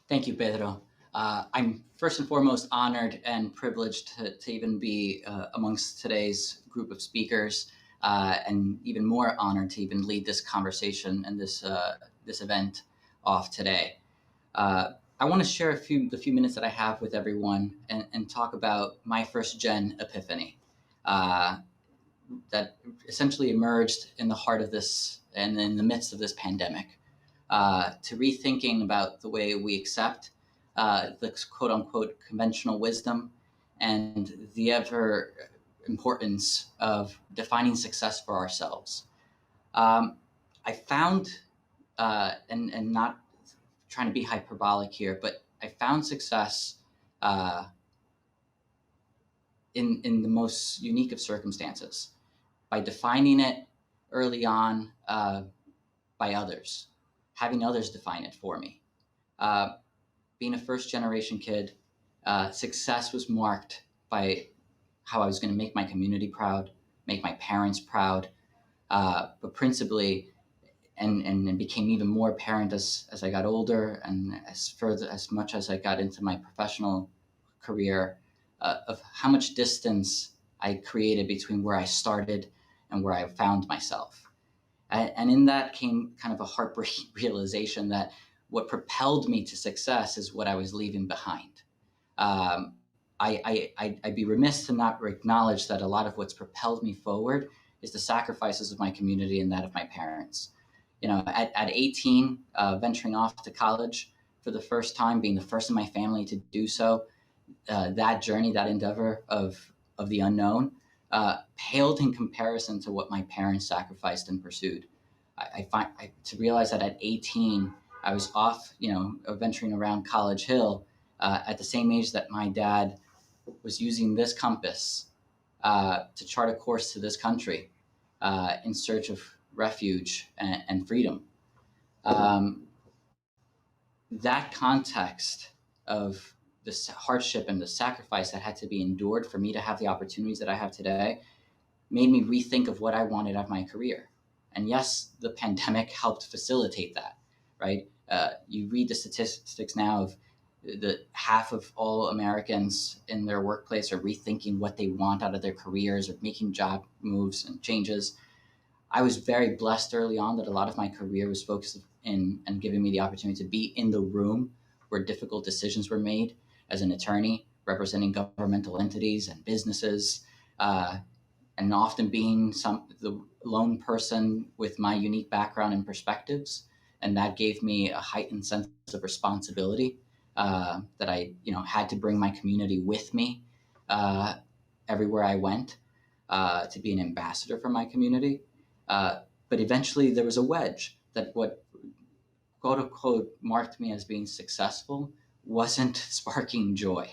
Thank you, Pedro. I'm first and foremost honored and privileged to even be amongst today's group of speakers, and even more honored to even lead this conversation and this event off today. I want to share the few minutes that I have with everyone and talk about my first gen epiphany uh, that essentially emerged in the heart of this and in the midst of this pandemic, to rethinking about the way we accept the quote unquote conventional wisdom and the ever importance of defining success for ourselves. I found, and not trying to be hyperbolic here, but I found success uh, in the most unique of circumstances by defining it early on by others, having others define it for me. Uh, Being a first generation kid, success was marked by how I was going to make my community proud, make my parents proud, but principally, and it became even more apparent as I got older and as much as I got into my professional career, of how much distance I created between where I started and where I found myself. And in that came kind of a heartbreaking realization that what propelled me to success is what I was leaving behind. Um, I'd be remiss to not acknowledge that a lot of what's propelled me forward is the sacrifices of my community and that of my parents. At 18, venturing off to college for the first time, being the first in my family to do so, that journey, that endeavor of the unknown, paled in comparison to what my parents sacrificed and pursued. To realize that at 18, I was off, venturing around College Hill, at the same age that my dad was using this compass to chart a course to this country in search of refuge and freedom. Um, that context of the hardship and the sacrifice that had to be endured for me to have the opportunities that I have today made me rethink of what I wanted out of my career. And yes, the pandemic helped facilitate that, right? You read the statistics now of the half of all Americans in their workplace are rethinking what they want out of their careers or making job moves and changes. I was very blessed early on that a lot of my career was focused in and giving me the opportunity to be in the room where difficult decisions were made as an attorney representing governmental entities and businesses, and often being the lone person with my unique background and perspectives. And that gave me a heightened sense of responsibility, that I had to bring my community with me everywhere I went, to be an ambassador for my community. But eventually there was a wedge that what quote unquote marked me as being successful wasn't sparking joy,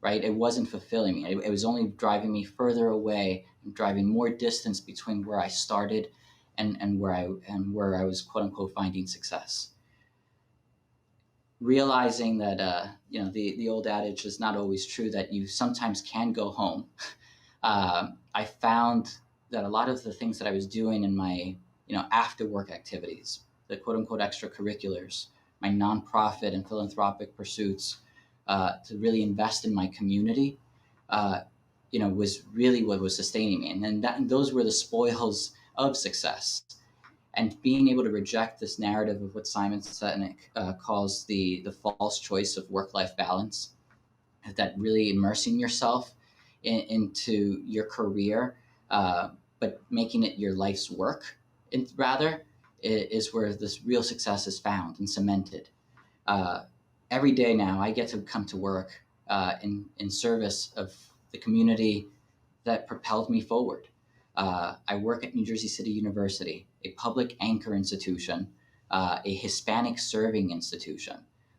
right? It wasn't fulfilling me. It was only driving me further away and driving more distance between where I started and where I was quote unquote finding success. Realizing that the old adage is not always true, that you sometimes can go home. I found that a lot of the things that I was doing in my after work activities, the quote unquote extracurriculars, my nonprofit and philanthropic pursuits, to really invest in my community, was really what was sustaining me. And those were the spoils of success. And being able to reject this narrative of what Simon Sinek calls the false choice of work-life balance, that really immersing yourself into your career, but making it your life's work, rather, is where this real success is found and cemented. Every day now, I get to come to work in service of the community that propelled me forward. I work at New Jersey City University, a public anchor institution, a Hispanic serving institution,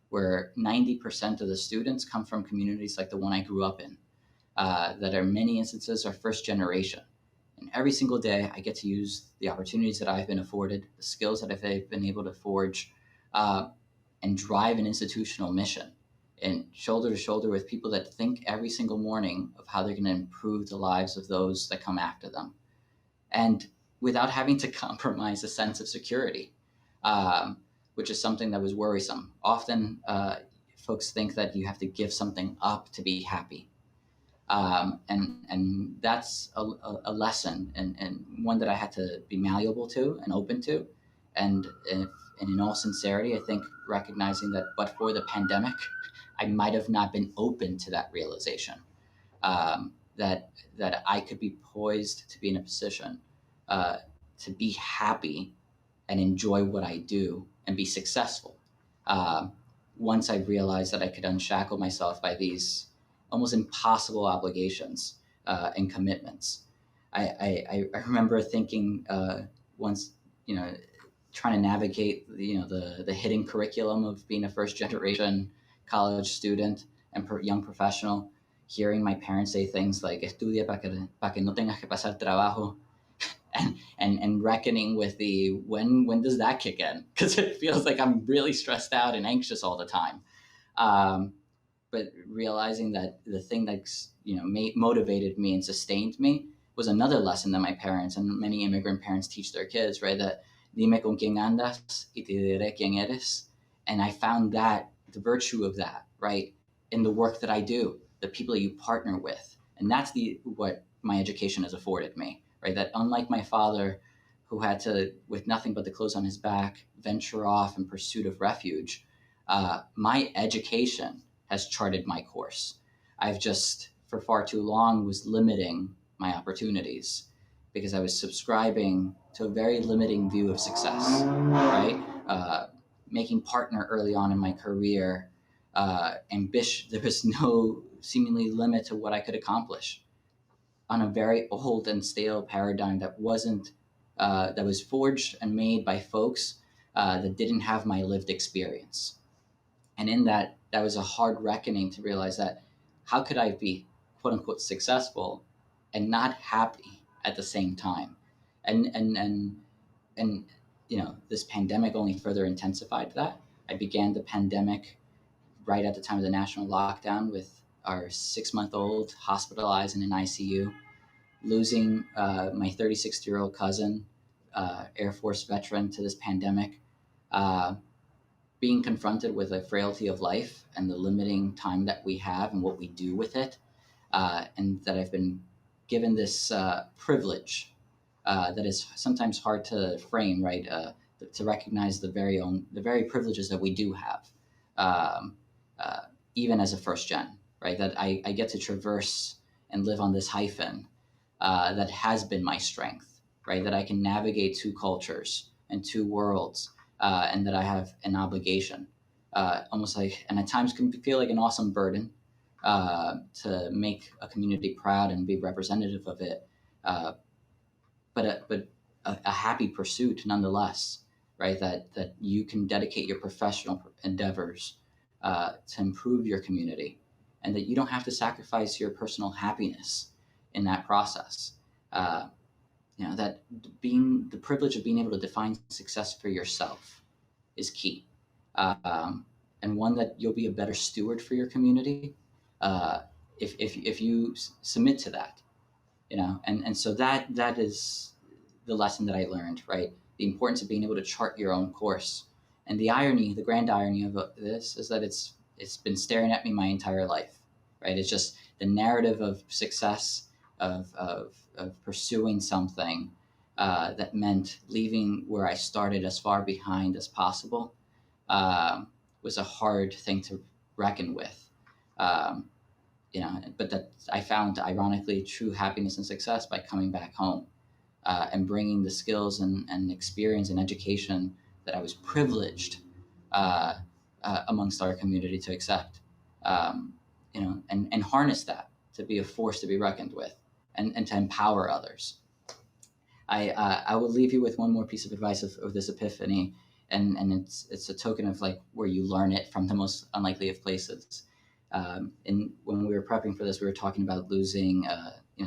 where 90% of the students come from communities like the one I grew up in, that are many instances are first generation. And every single day, I get to use the opportunities that I've been afforded, the skills that I've been able to forge, and drive an institutional mission, and shoulder to shoulder with people that think every single morning of how they're going to improve the lives of those that come after them. And without having to compromise a sense of security, which is something that was worrisome. Often, folks think that you have to give something up to be happy. And that's a lesson, and one that I had to be malleable to and open to. And in all sincerity, I think recognizing that, but for the pandemic, I might have not been open to that realization, that I could be poised to be in a position to be happy and enjoy what I do and be successful. Once I realized that I could unshackle myself by these almost impossible obligations and commitments. I remember thinking once, trying to navigate the hidden curriculum of being a first generation college student and young professional, hearing my parents say things like "estudia para que no tengas que pasar trabajo," and reckoning with the when does that kick in? Because it feels like I'm really stressed out and anxious all the time. But realizing that the thing that's motivated me and sustained me was another lesson that my parents and many immigrant parents teach their kids, right? That dime con quién andas y te diré quién eres. And I found that the virtue of that, right, in the work that I do, the people that you partner with, and that's what my education has afforded me, right? That unlike my father, who had to, with nothing but the clothes on his back, venture off in pursuit of refuge, my education has charted my course. I've just, for far too long, was limiting my opportunities because I was subscribing to a very limiting view of success, right? Making partner early on in my career, there was no seemingly limit to what I could accomplish on a very old and stale paradigm that was forged and made by folks that didn't have my lived experience. And in that was a hard reckoning to realize that how could I be quote unquote successful and not happy at the same time? And this pandemic only further intensified that. I began the pandemic right at the time of the national lockdown with our 6-month-old hospitalized in an ICU, losing my 36-year-old cousin, Air Force veteran, to this pandemic, being confronted with the frailty of life and the limiting time that we have and what we do with it, and that I've been given this privilege that is sometimes hard to frame, right? To recognize the very privileges that we do have, even as a first gen, right? That I get to traverse and live on this hyphen that has been my strength, right? That I can navigate 2 cultures and 2 worlds, and that I have an obligation, almost like, and at times can feel like an awesome burden to make a community proud and be representative of it, but a happy pursuit nonetheless, right? That you can dedicate your professional endeavors to improve your community, and that you don't have to sacrifice your personal happiness in that process. That being the privilege of being able to define success for yourself is key, and one that you'll be a better steward for your community if you submit to that, and so that is the lesson that I learned, right? The importance of being able to chart your own course. And the grand irony of this is that it's been staring at me my entire life, right? It's just the narrative of success, of pursuing something that meant leaving where I started as far behind as possible, was a hard thing to reckon with. But that I found, ironically, true happiness and success by coming back home and bringing the skills and experience and education that I was privileged amongst our community to accept, and harness that to be a force to be reckoned with, and to empower others. I will leave you with one more piece of advice of this epiphany, and it's a token of like where you learn it from the most unlikely of places. And when we were prepping for this, we were talking about losing,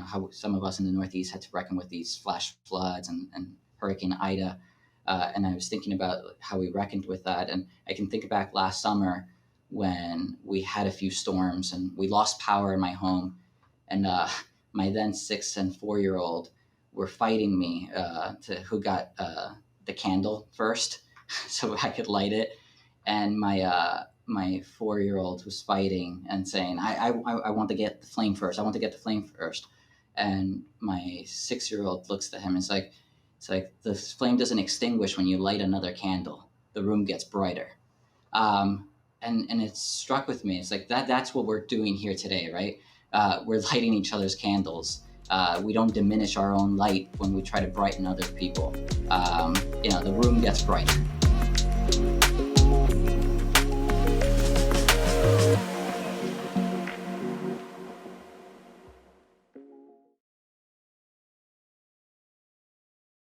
how some of us in the Northeast had to reckon with these flash floods and Hurricane Ida. And I was thinking about how we reckoned with that. And I can think back last summer when we had a few storms and we lost power in my home. And my then 6 and 4-year-old were fighting me who got the candle first so I could light it. And my my 4-year-old who's fighting and saying, I want to get the flame first. I want to get the flame first. And my 6-year-old looks at him and it's like the flame doesn't extinguish when you light another candle. The room gets brighter. And it struck with me. It's like that's what we're doing here today, right? We're lighting each other's candles. We don't diminish our own light when we try to brighten other people. The room gets brighter.